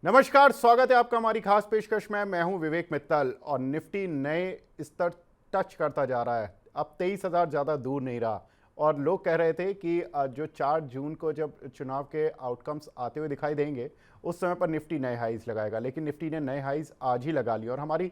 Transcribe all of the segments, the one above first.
नमस्कार, स्वागत है आपका हमारी खास पेशकश में। मैं हूं विवेक मित्तल और निफ्टी नए स्तर टच करता जा रहा है। अब 23,000 ज़्यादा दूर नहीं रहा और लोग कह रहे थे कि जो 4 जून को जब चुनाव के आउटकम्स आते हुए दिखाई देंगे उस समय पर निफ्टी नए हाईज लगाएगा, लेकिन निफ्टी ने नए हाईज आज ही लगा लिए। और हमारी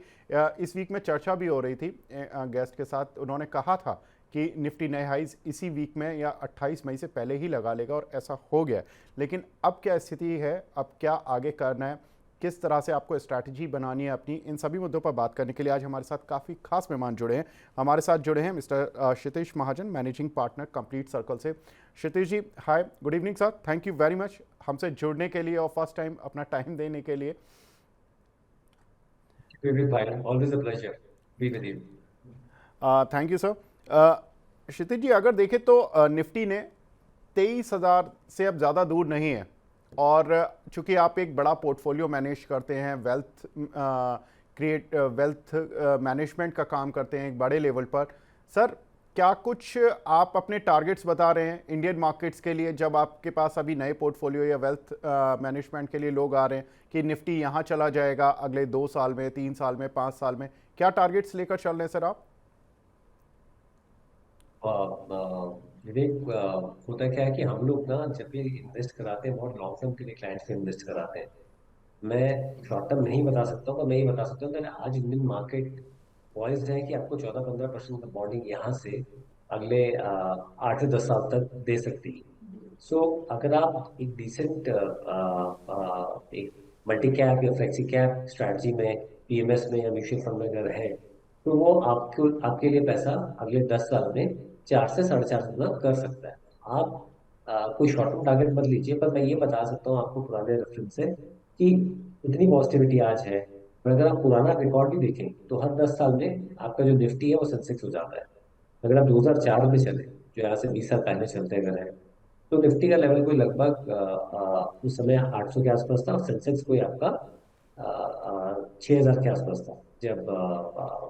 इस वीक में चर्चा भी हो रही थी गेस्ट के साथ। उन्होंने कहा था कि निफ्टी नए हाईज इसी वीक में या 28 मई से पहले ही लगा लेगा और ऐसा हो गया। लेकिन अब क्या स्थिति है, अब क्या आगे करना है, किस तरह से आपको स्ट्रैटेजी बनानी है अपनी, इन सभी मुद्दों पर बात करने के लिए आज हमारे साथ काफ़ी खास मेहमान जुड़े हैं। हमारे साथ जुड़े हैं mister Kshitij Mahajan, managing partner Complete Circle से। Kshitij ji, hi, good evening sir, thank you very much हमसे जुड़ने के लिए और फर्स्ट टाइम अपना टाइम देने के लिए। Vivid bhai, always a pleasure be with you. Thank you sir. Kshitij ji, अगर देखें तो निफ्टी ने 23,000 से अब ज़्यादा दूर नहीं है और चूंकि आप एक बड़ा पोर्टफोलियो मैनेज करते हैं, वेल्थ मैनेजमेंट का काम करते हैं एक बड़े लेवल पर, सर क्या कुछ आप अपने टारगेट्स बता रहे हैं इंडियन मार्केट्स के लिए, जब आपके पास अभी नए पोर्टफोलियो या वेल्थ मैनेजमेंट के लिए लोग आ रहे हैं कि निफ्टी यहाँ चला जाएगा अगले 2 साल में, 3 साल में, 5 साल में, क्या टारगेट्स लेकर चल रहे हैं सर आप? विवेक, होता क्या है कि हम लोग ना जब भी इन्वेस्ट कराते हैं बहुत लॉन्ग टर्म के लिए क्लाइंट्स को इन्वेस्ट कराते हैं। मैं शॉर्ट टर्म नहीं बता सकता हूँ, पर मैं ये बता सकता हूँ कि आज इंडियन मार्केट पॉइज्ड है कि आपको 14-15% का बॉन्डिंग यहाँ से अगले 8 से 10 साल तक दे सकती है। सो अगर आप एक डिसेंट एक मल्टी कैप या फ्लेक्सी कैप स्ट्रैटेजी में, पीएमएस में या म्यूचुअल फंड में अगर है, तो वो आपको आपके लिए पैसा अगले 10 साल में 4 से 4.5 गुना कर सकता है। आप कोई शॉर्ट टर्म टारगेट मत लीजिए, पर मैं ये बता सकता हूँ आपको पुराने रेफरेंस से कि इतनी पॉजिटिविटी आज है। और अगर आप पुराना रिकॉर्ड भी देखें तो हर 10 साल में आपका जो निफ्टी है वो सेंसेक्स हो जाता है। अगर आप 2004 में चले, जो यहाँ से 20 साल पहले चलते अगर है, तो निफ्टी का लेवल कोई लगभग उस समय 800 के आसपास था और सेंसेक्स कोई आपका 6,000 के आसपास था, जब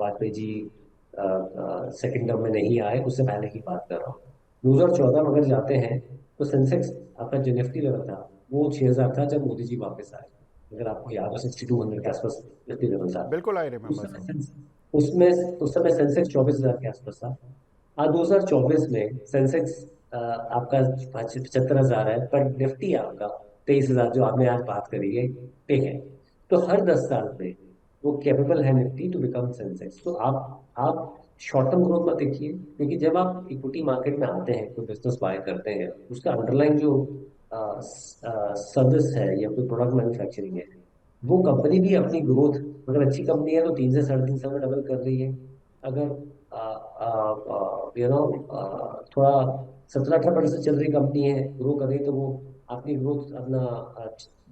वाजपेयी जी सेकंड टर्म में नहीं आए, उससे पहले की बात कर रहा हूँ। 2014 में अगर जाते हैं तो सेंसेक्स आपका जो निफ्टी लेवल था वो 6,000 था जब मोदी जी वापस आए। अगर आपको याद हो 6200 के आसपास निफ्टी लेवल था। बिल्कुल, आई उस रिमेम्बर समय सर। उसमें उस समय सेंसेक्स 24,000 के आसपास था। आज 2024 में सेंसेक्स आपका 75,000 है, पर निफ्टी आपका 23,000, जो आपने आज बात करी है, पे है। तो हर 10 साल में वो कैपेबल है निफ्टी टू बिकम सेंसेक्स। तो आप शॉर्ट टर्म ग्रोथ मत देखिए, क्योंकि जब आप इक्विटी मार्केट में आते हैं, कोई बिजनेस बाय करते हैं, उसका अंडरलाइन जो सर्विस है या कोई प्रोडक्ट मैन्युफैक्चरिंग है, वो कंपनी भी अपनी ग्रोथ, अगर अच्छी कंपनी है तो 3 से 3.5 साल में डबल कर रही है। अगर थोड़ा 17-18% चल रही कंपनी है, ग्रो कर रही है, तो वो अपनी ग्रोथ अपना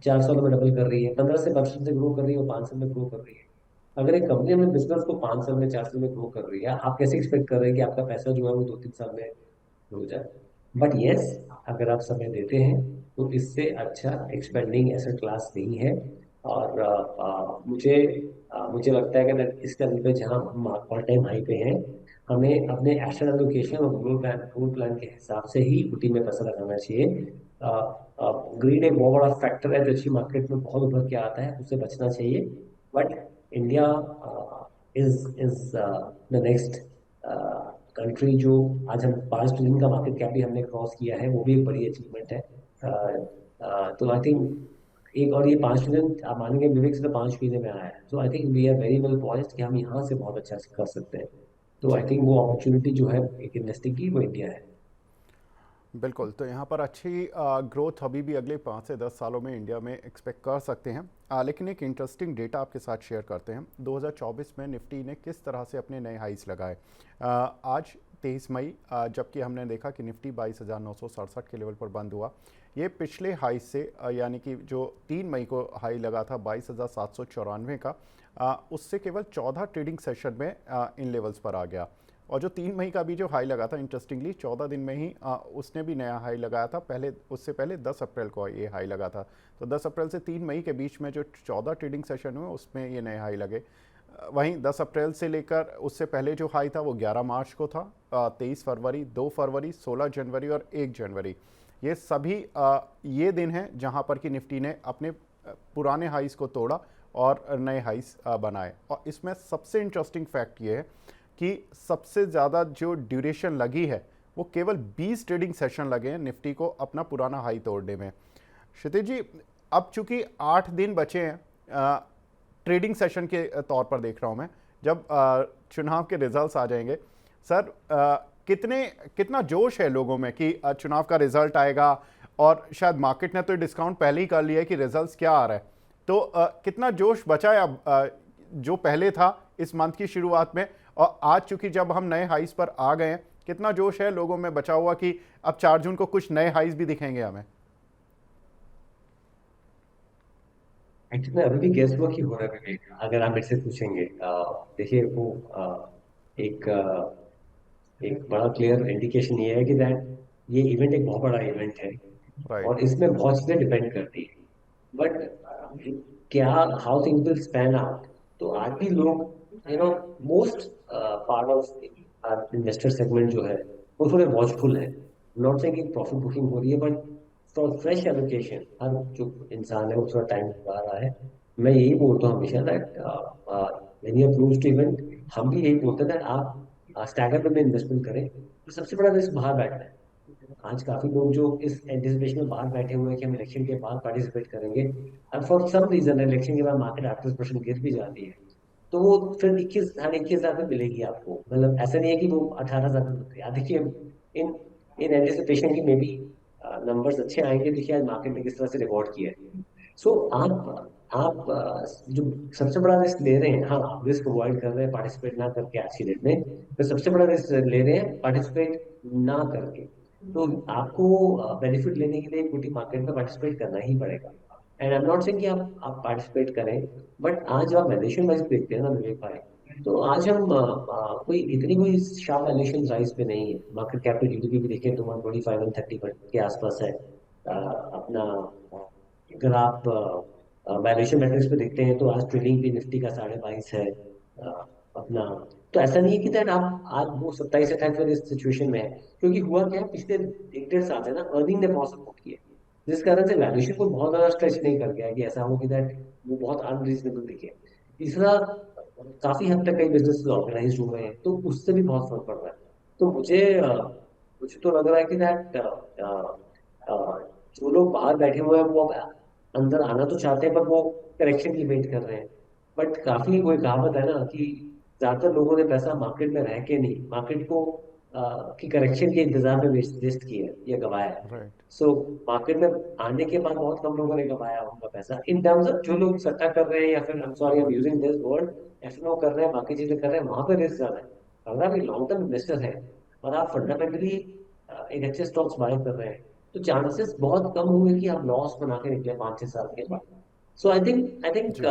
4 सालों में डबल कर रही है। 15% से ग्रो कर रही है, वो 5 साल में ग्रो कर रही है। अगर एक कंपनी अपने बिजनेस को 5 साल में, 4 साल में ग्रो कर रही है, आप कैसे एक्सपेक्ट कर रहे हैं कि आपका पैसा जो है वो 2-3 साल में हो जाए? बट यस, अगर आप समय देते हैं तो इससे अच्छा एक्सपेंडिंग एसेट क्लास नहीं है। और मुझे लगता है कि अगर इस लेवल पे जहाँ हम ऑल टाइम हाई पे हैं, हमें अपने एसेट एलोकेशन और ग्रोथ प्लान के हिसाब से ही इक्विटी में पैसा लगाना चाहिए। ग्रीड एक बहुत बड़ा फैक्टर है जो अच्छी मार्केट में बहुत उभर के आता है, उससे बचना चाहिए। But India is the next country जो, आज हम 5 ट्रिलियन का मार्केट कैप भी हमने क्रॉस किया है, वो भी एक बड़ी अचीवमेंट है। तो आई थिंक एक, और ये 5 ट्रिलियन आप मानेंगे विवेक से तो 5 महीने में आया है। तो I think we are very well poised कि हम यहाँ से बहुत अच्छा से कर सकते हैं। तो आई जी, थिंक वो अपॉर्चुनिटी जो है एक इन्वेस्टिंग की, वो इंडिया है। बिल्कुल। तो यहाँ पर अच्छी ग्रोथ अभी भी अगले 5 से 10 सालों में इंडिया में एक्सपेक्ट कर सकते हैं। लेकिन एक इंटरेस्टिंग डेटा आपके साथ शेयर करते हैं। 2024 में निफ्टी ने किस तरह से अपने नए हाइस लगाए। आज 23 मई, जबकि हमने देखा कि निफ्टी 22,967 के लेवल पर बंद हुआ। ये पिछले हाई से यानी कि जो 3 मई को हाई लगा था 22,794 का, उससे केवल 14 ट्रेडिंग सेशन में इन लेवल्स पर आ गया। और जो 3 मई का भी जो हाई लगा था, इंटरेस्टिंगली 14 दिन में ही उसने भी नया हाई लगाया था। पहले, उससे पहले 10 अप्रैल को ये हाई लगा था। तो 10 अप्रैल से 3 मई के बीच में जो 14 ट्रेडिंग सेशन हुए उसमें ये नए हाई लगे। वहीं 10 अप्रैल से लेकर उससे पहले जो हाई था वो 11 मार्च को था। 23 फरवरी, 2 फरवरी, 16 जनवरी और 1 जनवरी, ये सभी ये दिन हैं जहां पर कि निफ्टी ने अपने पुराने हाइस को तोड़ा और नए हाइस बनाए। और इसमें सबसे इंटरेस्टिंग फैक्ट ये है कि सबसे ज़्यादा जो ड्यूरेशन लगी है वो केवल 20 ट्रेडिंग सेशन लगे हैं निफ्टी को अपना पुराना हाई तोड़ने में। क्षितिज जी, अब चूंकि 8 दिन बचे हैं ट्रेडिंग सेशन के तौर पर देख रहा हूं मैं, जब चुनाव के रिजल्ट्स आ जाएंगे सर, कितना जोश है लोगों में कि चुनाव का रिजल्ट आएगा, और शायद मार्केट ने तो डिस्काउंट पहले ही कर लिया है कि रिजल्ट्स क्या आ रहा है, तो कितना जोश बचा है अब जो पहले था इस मंथ की शुरुआत में, और आज चूंकि जब हम नए हाइस पर आ गए हैं, कितना जोश है लोगों में बचा हुआ कि अब 4 जून को कुछ नए हाइस भी दिखेंगे हमें? एक्चुअली अभी भी गेस वर्क ही हो रहा है विवेक, अगर आप मेरे से पूछेंगे। देखिए वो एक एक बड़ा क्लियर इंडिकेशन ये है कि दैट ये इवेंट एक बहुत बड़ा इवेंट है राइट। और इसमें बहुत चीजें डिपेंड करती है। बट क्या how things will span out, तो आज भी लोग most part of investor segment जो है वो थोड़े वॉचफुल है। नॉट से कि प्रॉफिट बुकिंग हो रही है, बट फॉर फ्रेश एलोकेशन हर जो इंसान है वो थोड़ा टाइम लगा रहा है। मैं यही बोलता हूँ हमेशा that when you are close to event, हम भी यही बोलते हैं that आप स्टैगर में इन्वेस्टमेंट करें। तो सबसे बड़ा रिस्क बाहर बैठना है। आज काफी लोग जो इस एंटिसिपेशन में बाहर बैठे हुए हैं कि हम इलेक्शन के बाद पार्टिसिपेट करेंगे, और फॉर सम रीजन इलेक्शन के बाद मार्केट 8-10% गिर भी जाती है, तो वो फिर 21,000 में मिलेगी आपको। मतलब ऐसा नहीं है कि वो 18,000 में मिल रही है। देखिए इन इन एंटिसिपेशन की मे बी नंबर्स अच्छे आएंगे। देखिए आज मार्केट ने किस तरह से रिकॉर्ड किया है। सो आप जो सबसे बड़ा रिस्क ले रहे हैं, हाँ आप रिस्क अवॉइड कर रहे हैं पार्टिसिपेट ना करके आज की डेट में, तो सबसे बड़ा रिस्क ले रहे हैं पार्टिसिपेट ना करके। तो आपको बेनिफिट लेने के लिए इक्विटी मार्केट में पार्टिसिपेट करना ही पड़ेगा। And I am not saying कि आप पार्टिसिपेट करें, बट आज आप वैल्यूएशन वाइज देखते हैं ना विवेक भाई, तो आज हम कोई शार्प वैल्यूएशन राइज पे नहीं है। मार्केट कैप पे जीडीपी भी देखें तो 125 130 के आसपास है। अपना अगर आप वैल्यूएशन मैट्रिक्स पे देखते हैं तो आज ट्रेडिंग भी निफ्टी का 22.5 है। अपना तो ऐसा नहीं है कि दैट आप आज वो 27-28 वाले सिचुएशन में है, क्योंकि हुआ क्या है पिछले 1-1.5 साल से ना अर्निंग ने बहुत सपोर्ट किया, जिस कारण से वैल्यूएशन को बहुत ज्यादा स्ट्रेच नहीं कर गया कि ऐसा हो कि दैट वो बहुत अनरीजनेबल दिखे। तीसरा, काफी हद तक कई बिजनेस ऑर्गेनाइज हुए हैं तो उससे भी बहुत फर्क पड़ रहा है। तो मुझे तो लग रहा है कि दैट जो लोग बाहर बैठे हुए हैं वो अब अंदर आना तो चाहते हैं, पर वो करेक्शन की वेट कर रहे हैं। बट काफी वो कहावत है ना कि ज्यादातर लोगों ने पैसा मार्केट में रह के नहीं, मार्केट को की करेक्शन के इंतजार में वेस्ट किया है या गवाया है। राइट। सो मार्केट में आने के बाद बहुत कम लोगों ने गवाया होगा पैसा। इन टर्म्स ऑफ जो लोग सट्टा कर रहे हैं या फिर I am sorry I am using this word, F and O कर रहे हैं, बाकी चीजें कर रहे हैं, वहां पे रिस्क ज्यादा है। अगर आप एक लॉन्ग टर्म इन्वेस्टर है और आप फंडामेंटली एक अच्छे स्टॉक्स बाय कर रहे हैं, तो चांसेस बहुत कम होंगे कि आप लॉस बना के निकले 5-6 साल के बाद। सो आई थिंक जी।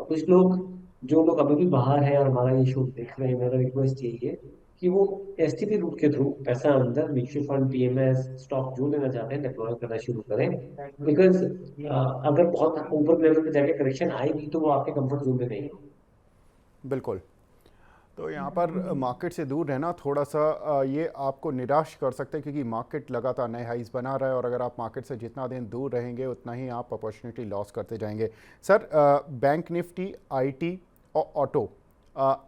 कुछ लोग, जो लोग अभी भी बाहर हैं और हमारा ये शो देख रहे हैं, मेरा रिक्वेस्ट यही है कि वो एसटीपी रूट के थ्रू पैसा अंदर म्यूचुअल फंड, पीएमएस, स्टॉक जो लेना चाहते हैं डिप्लॉय करना शुरू करें। बिकॉज अगर बहुत ऊपर लेवल पे जाके करेक्शन आएगी तो वो आपके कंफर्ट जोन में नहीं होगी। बिल्कुल। तो यहाँ पर मार्केट से दूर रहना थोड़ा सा ये आपको निराश कर सकता है, क्योंकि मार्केट लगातार नए हाइस बना रहा है, और अगर आप मार्केट से जितना दिन दूर रहेंगे उतना ही आप अपॉर्चुनिटी लॉस करते जाएंगे। सर, बैंक निफ्टी, आईटी और ऑटो,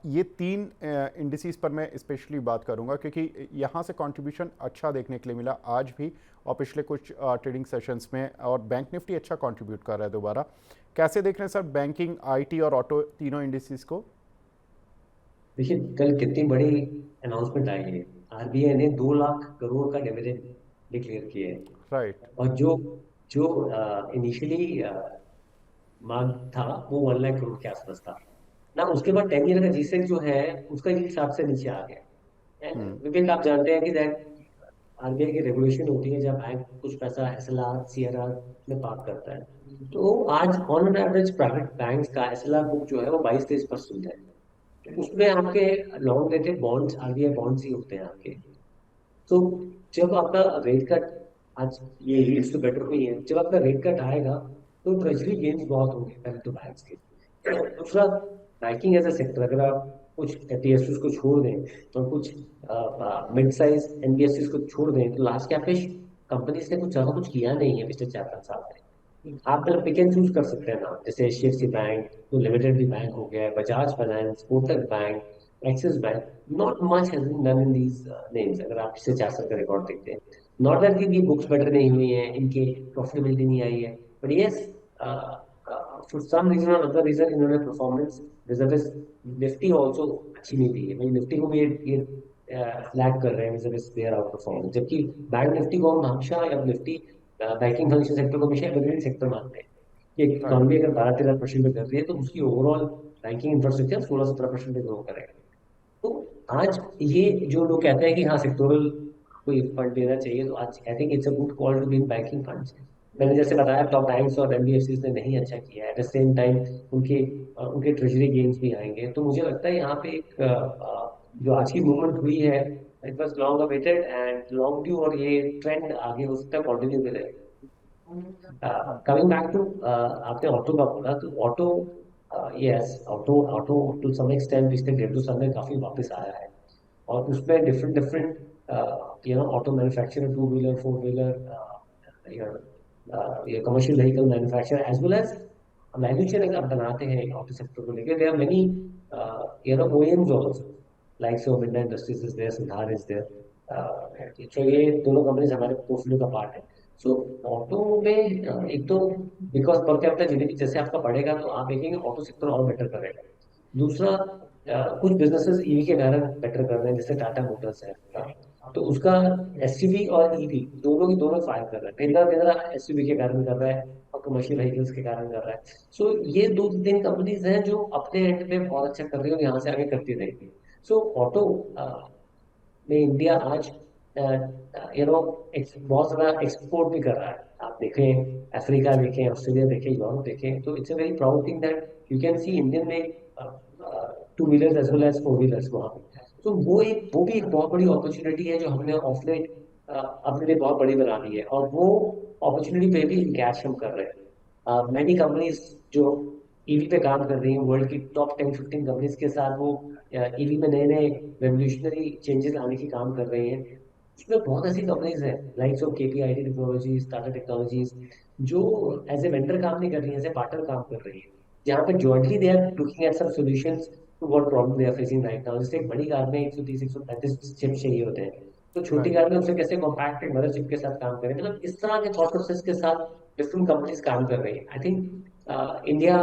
ये 3 इंडिसेस पर मैं स्पेशली बात करूंगा, क्योंकि यहाँ से कंट्रीब्यूशन अच्छा देखने के लिए मिला आज भी और पिछले कुछ ट्रेडिंग सेशंस में, और बैंक निफ्टी अच्छा कंट्रीब्यूट कर रहा है दोबारा। कैसे देख रहे हैं सर बैंकिंग, आईटी और ऑटो तीनों इंडिसेस को? देखिए कल कितनी बड़ी अनाउंसमेंट आई है। आरबीआई ने 2 लाख करोड़ का डिविडेंड डिक्लेयर किया है। राइट। और जो जो इनिशियली मांग था वो 1 लाख करोड़ के आसपास था ना। उसके बाद 10 ईयर का जीसेक जो है उसका यील्ड 7 से नीचे आ गया। हम्म। विवेक आप जानते हैं कि दैट आरबीआई की रेगुलेशन होती है जब बैंक कुछ पैसा एसएलआर सीआरआर में पार्क करता है, तो आज ऑन एवरेज प्राइवेट बैंक का एसएलआर बुक जो है वो 22-23% है। तो उसमें आपके long dated bonds, RBI bonds ही होते हैं आपके। तो जब आपका रेट कट, आज ये यील्ड्स तो बेटर हुई है, जब आपका रेट कट आएगा तो ट्रेजरी गेन्स बहुत होंगे पहले तो बैंक्स के। दूसरा, बैंकिंग एज ए सेक्टर अगर आप कुछ एटीएसएस को छोड़ दें और कुछ मिड साइज एनबीएफसीज को छोड़ दें, तो लार्ज कैपिश कंपनीज ने कुछ ज्यादा कुछ किया नहीं है पिछले 4-5 साल में। आप मतलब पिक एंड चूज कर सकते हैं ना, जैसे एचडीएफसी बैंक, तो लिमिटेड भी बैंक हो गया, Bajaj finance, Kotak bank, Axis bank. Not much has been done in these names. अगर आप पिछले 4 साल का रिकॉर्ड देखते हैं, नॉट दैट कि बुक्स बेटर नहीं हुई हैं, इनके प्रॉफिटेबिलिटी नहीं आई है, but yes for some reason और अदर रीजन इन्होंने परफॉर्मेंस रिजर्विस निफ्टी ऑल्सो अच्छी नहीं दी है। भाई निफ्टी को भी ये फ्लैग कर रहे हैं रिजर्विस देयर आउट परफॉर्मेंस, जबकि बैंक निफ्टी को हम हमेशा, या निफ्टी बैंकिंग फाइनेंशियल सेक्टर को हमेशा एवरग्रीन सेक्टर मानते हैं कि राइट। इकोनॉमी अगर 12-13% पे कर रही है तो उसकी ओवरऑल बैंकिंग इंफ्रास्ट्रक्चर 16-17% पे ग्रो करेगा। तो आज ये जो लोग कहते हैं कि हाँ सेक्टोरल कोई फंड लेना चाहिए, तो आज I think it's a good call to be in banking funds. मैंने जैसे बताया टॉप बैंक्स और एनबीएफसी ने नहीं अच्छा किया है, एट द सेम टाइम उनके उनके ट्रेजरी गेन्स भी आएंगे, तो मुझे लगता है यहाँ पे एक जो आज की मूवमेंट हुई है, it was long awaited and long due, और ये ट्रेंड आगे हो सकता है कंटिन्यू करेगा। कमिंग बैक टू, आपने ऑटो का बोला, तो auto, yes, auto auto to some extent पिछले 1.5-2 साल में काफी वापस आया है, और उसमें different different auto manufacturer, two wheeler, four wheeler, ये commercial vehicle manufacturer as well as value chain अगर आप बनाते हैं ऑटो सेक्टर को लेकर, there are many OEMs also, like of Midnight Industries is there, Siddharth is there, तो ये दोनों कंपनीज हमारे पोर्टफोलियो का पार्ट है। सो ऑटो में एक तो बिकॉज पर कैपिटा जीडीपी जैसे आपका बढ़ेगा, तो आप देखेंगे ऑटो सेक्टर और बेटर करेगा। दूसरा, कुछ बिजनेसेस ईवी के कारण बेटर कर रहे हैं, जैसे टाटा मोटर्स है, तो उसका एसयूवी और ईवी दोनों की दोनों फायर कर रहे हैं। तेरह तेरह एसयूवी के कारण कर रहा है और कमर्शियल व्हीकल्स के कारण कर रहा है। सो ये दो तीन कंपनीज हैं जो अपने एंड पे बहुत अच्छा कर रही है और यहाँ से आगे करती रहेगी। सो ऑटो में इंडिया आज यू नो बहुत ज्यादा एक्सपोर्ट भी कर रहा है। आप देखें अफ्रीका देखें, ऑस्ट्रेलिया देखें, यूरोप देखें, तो it's a very proud thing that you can see Indian में two wheelers as well as four wheelers वहाँ पे। तो वो भी एक बहुत बड़ी अपॉर्चुनिटी है जो हमने ऑफ लेट अपने लिए बहुत बड़ी बना ली है, और वो अपॉर्चुनिटी पे भी कैश हम कर रहे हैं। मैनी कंपनीज जो ईवी पे काम कर रही हैं, वर्ल्ड की टॉप 10-15 कंपनीज के साथ वो ईवी में नए नए रेवोल्यूशनरी चेंजेस लाने की काम कर रही हैं। उसमें बहुत ऐसी कंपनीज हैं likes of KPIT technologies, Tata technologies, जो एज ए वेंडर काम नहीं कर रही है, एज ए पार्टनर काम कर रही है, जहाँ पे jointly they are looking at some solutions to what problem they are facing right now. जैसे एक बड़ी कार में 130-135 चिप चाहिए होते हैं, तो छोटी राइट। कार में उसे कैसे कॉम्पैक्ट एक मदर चिप के साथ काम करें, मतलब इस तरह के थॉट प्रोसेस के साथ डिफरेंट कंपनीज काम कर रही हैं। I think India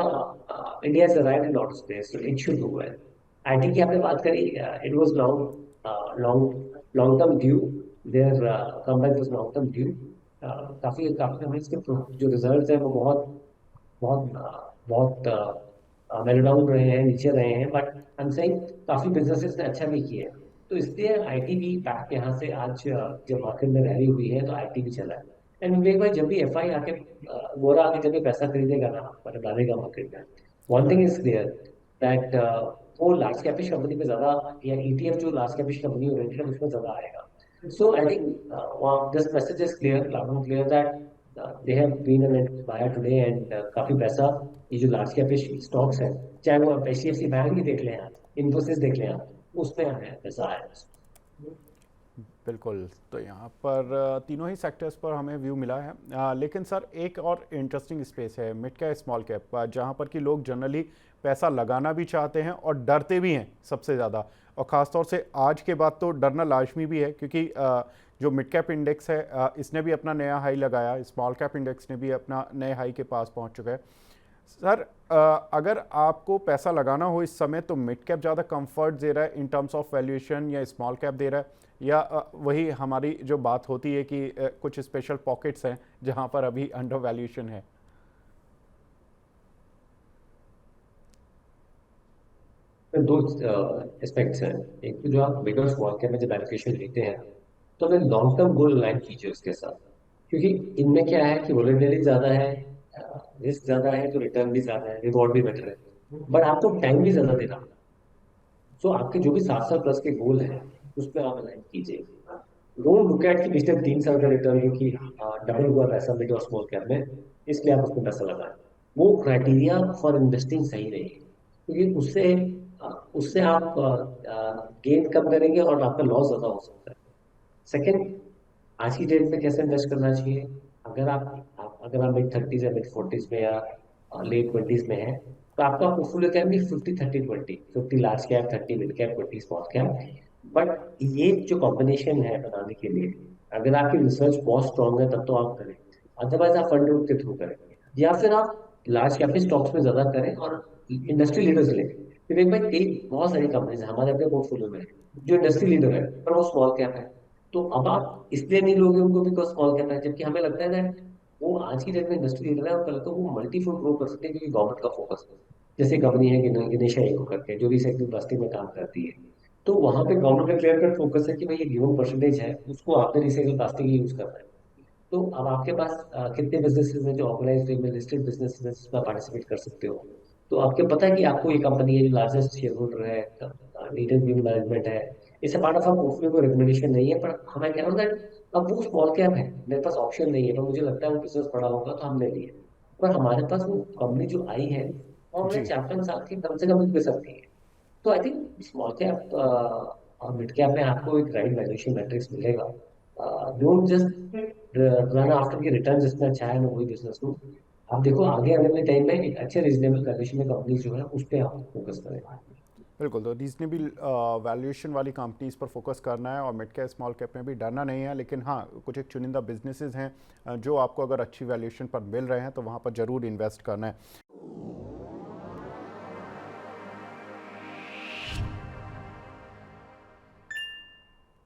India is arrived in auto space, it should do well. IT की आपने बात करी, it was long long long term due, there comeback was long term due. काफी काफी कंपनीज के जो रिजल्ट्स हैं वो बहुत बहुत बहुत मेलो डाउन रहे हैं, नीचे रहे हैं, बट आई एम सेइंग काफी बिजनेसेस ने अच्छा भी किया है। तो इसलिए आईटी भी बैक यहाँ से आज जब मार्केट में रैली हुई है तो आईटी भी चला है। एंड विवेक भाई, जब भी एफआई आके गोरा आके जब भी पैसा खरीदेगा ना, मतलब डालेगा मार्केट में, one thing right. Is clear that वो लार्ज कैपिश कंपनी पे ज्यादा, या ईटीएफ जो लार्ज कैपिश कंपनी ओरिएंटेड है उसमें ज्यादा आएगा। So I think this message is clear, loud and clear that they have been a net buyer today, and काफी पैसा ये जो लार्ज कैप स्टॉक्स है, चाहे वो आप एचडीएफसी बैंक ही देख लें आप, इन्फोसिस देख लें आप, उसमें आया पैसा आया। बिल्कुल। तो यहाँ पर तीनों ही सेक्टर्स पर हमें व्यू मिला है। लेकिन सर एक और इंटरेस्टिंग स्पेस है मिड कैप स्मॉल कैप, जहाँ पर कि लोग जनरली पैसा लगाना भी चाहते हैं और डरते भी हैं सबसे ज़्यादा। और ख़ासतौर से आज के बाद तो डरना लाजमी भी है, क्योंकि जो मिड कैप इंडेक्स है इसने भी अपना नया हाई लगाया, स्मॉल कैप इंडेक्स ने भी अपना नए हाई के पास पहुँच चुका है। सर अगर आपको पैसा लगाना हो इस समय, तो मिड कैप ज़्यादा कंफर्ट दे रहा है इन टर्म्स ऑफ वैल्यूएशन, या स्मॉल कैप दे रहा है, या वही हमारी जो बात होती है कि कुछ स्पेशल पॉकेट्स हैं जहां पर अभी अंडर वैल्यूएशन है? दो एस्पेक्ट्स हैं। एक तो जो आप बिगर स्मॉल कैप में जब एलोकेशन लेते हैं, तो हमें लॉन्ग टर्म गोल अलाइन कीजिए उसके साथ, क्योंकि इनमें क्या है कि वोलेटिलिटी ज्यादा है, रिस्क ज्यादा है, तो रिटर्न भी ज्यादा है, रिवॉर्ड भी बेटर है, बट आपको टाइम भी ज्यादा देना। सो आपके जो भी 7 साल प्लस के गोल हैं उस पर आप अलाइन कीजिए। डोंट लुक एट कि पिछले 3 साल का रिटर्न क्योंकि डबल हुआ पैसा मिड और स्मॉल कैप में, इसलिए आप उसमें पैसा लगाएं। वो क्राइटेरिया फॉर इन्वेस्टिंग सही नहीं है, क्योंकि उससे आप गेन कम करेंगे और आपका लॉस ज्यादा हो सकता है। सेकंड, आज की डेट में कैसे इन्वेस्ट करना चाहिए? अगर आपको अगर आप मिड 30s या मिड 40s में या लेट 20s में है, तो आपका पोर्टफोलियो क्या है, 50-30-20, 50 large cap, 30 mid cap, 20 small cap. But ये जो कॉम्बिनेशन है बनाने के लिए, अगर आपकी रिसर्च बहुत स्ट्रांग है तब तो आप करें, अदरवाइज आप फंड के थ्रू करें, या फिर आप लार्ज कैप स्टॉक्स में ज्यादा करें और इंडस्ट्री लीडर्स लें। फिर एक भाई एक बहुत सारी कंपनीज हमारे अपने पोर्टफोलियो में है, जो इंडस्ट्री लीडर है पर वो स्मॉल कैप है। तो अब आप इसलिए नहीं लोगे उनको बिकॉज स्मॉल कैप है, जबकि हमें लगता है that वो आज की डेट में इंडस्ट्री लीडर है और कल को वो मल्टीफुल ग्रो कर सकते हैं क्योंकि गवर्नमेंट का फोकस है। जैसे कंपनी है गिनेशा इको करके जो रिसाइकलिंग प्लास्टिक में काम करती है, तो वहां पे गवर्नमेंट का क्लियर कट फोकस है कि भाई ये गिवन परसेंटेज है उसको आपने रिसाइकल प्लास्टिक यूज करना है। तो अब आपके पास कितने बिजनेसेस हैं जो ऑर्गेनाइज में लिस्टेड बिजनेसेस हैं जिसमें पार्टिसिपेट कर सकते हो। तो आपको पता है कि आपको ये कंपनी है जो लार्जेस्ट शेयर होल्डर है, डिटेल व्यू मैनेजमेंट है, इसे पार्ट ऑफ आप पोर्टफोलियो को रिकमेंडेशन नहीं है, पर हमें क्या होता है, अब वो स्मॉल कैप है, मेरे पास ऑप्शन नहीं है, पर मुझे लगता है वो बिजनेस बड़ा होगा तो हमने लिया। पर हमारे पास वो कंपनी जो आई है वो हमने जी 4-5 साल की कम से कम उसमें सकती है। तो आई थिंक स्मॉल कैप और मिड कैप में आपको एक राइट वैल्यूएशन मैट्रिक्स मिलेगा। डोंट जस्ट रन आफ्टर की रिटर्न जिसमें अच्छा है मैं वही बिजनेस लूँ। आप देखो आगे आने वाले टाइम में एक अच्छे रीजनेबल वैल्यूएशन में कंपनी जो है उस पर आप फोकस करें। बिल्कुल, तो रीजनेबल वैल्यूएशन वाली कंपनीज पर फोकस करना है और मिड कैप स्मॉल कैप में भी डरना नहीं है, लेकिन हाँ कुछ एक चुनिंदा बिजनेसेस हैं जो आपको अगर अच्छी वैल्यूएशन पर मिल रहे हैं तो वहाँ पर ज़रूर इन्वेस्ट करना है।